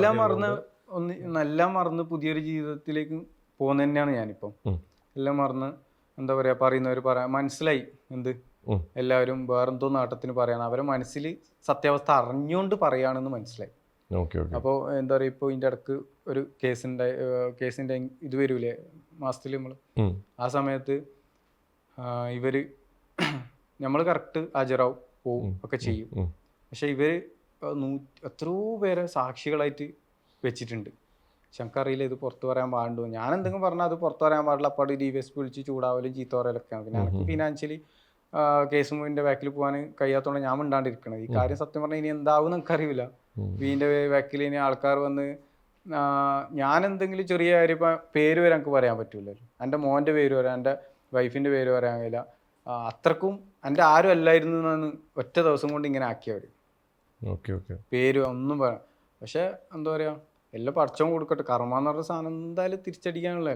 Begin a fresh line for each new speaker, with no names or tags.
എല്ലാം മറന്ന് എല്ലാം മറന്ന് പുതിയൊരു ജീവിതത്തിലേക്ക് പോകുന്ന തന്നെയാണ് ഞാനിപ്പം. എല്ലാം മറന്ന് എന്താ പറയാ, പറയുന്നവർ പറയാ മനസ്സിലായി എന്ത് എല്ലാവരും വേറെന്തോ നാട്ടത്തിന് പറയാണ്, അവരെ മനസ്സിൽ സത്യാവസ്ഥ അറിഞ്ഞുകൊണ്ട് പറയാണെന്ന് മനസ്സിലായി. അപ്പോൾ എന്താ പറയുക, ഇപ്പോൾ ഇതിൻ്റെ ഇടക്ക് ഒരു കേസിൻ്റെ ഇത് വരൂലേ മാസത്തിൽ നമ്മൾ, ആ സമയത്ത് ഇവർ നമ്മൾ കറക്റ്റ് ഹാജരാവും, പോവും ഒക്കെ ചെയ്യും. പക്ഷെ ഇവർ എത്രയോ പേരെ സാക്ഷികളായിട്ട് വെച്ചിട്ടുണ്ട്. പക്ഷെ നമുക്കറിയില്ല ഇത് പുറത്ത് പറയാൻ പാടുണ്ടോ. ഞാൻ എന്തെങ്കിലും പറഞ്ഞാൽ അത് പുറത്ത് പറയാൻ പാടില്ല, അപ്പോൾ DVSP വിളിച്ച് ചൂടാവലും ചീത്ത പറയലൊക്കെയാണ്. പിന്നെ എനിക്ക് ഫിനാൻഷ്യലി കേസിൻ്റെ ബാക്കിൽ പോകാൻ കഴിയാത്തതുകൊണ്ട് ഞാൻ മിണ്ടാണ്ടിരിക്കണത്. ഈ കാര്യം സത്യം പറഞ്ഞാൽ ഇനി എന്താവും നമുക്കറിയില്ല. ഇതിൻ്റെ ബാക്കിൽ ഇനി ആൾക്കാർ വന്ന് ഞാൻ എന്തെങ്കിലും ചെറിയ കാര്യം ഇപ്പം പേര് വരെ എനിക്ക് പറയാൻ പറ്റൂലല്ലോ. എൻ്റെ മോൻ്റെ പേര് പറയാം, എൻ്റെ വൈഫിൻ്റെ പേര് പറയാൻ കഴിയില്ല. അത്രക്കും എൻ്റെ ആരും അല്ലായിരുന്നു എന്നാണ് ഒറ്റ ദിവസം കൊണ്ട് ഇങ്ങനെ ആക്കിയവർ. പേര് ഒന്നും പറയാം. പക്ഷെ എന്താ പറയുക, എല്ലാം പഠിച്ചവൻ കൊടുക്കട്ടെ. കർമ്മ എന്ന് പറഞ്ഞ സാധനം എന്തായാലും തിരിച്ചടിക്കാനുള്ള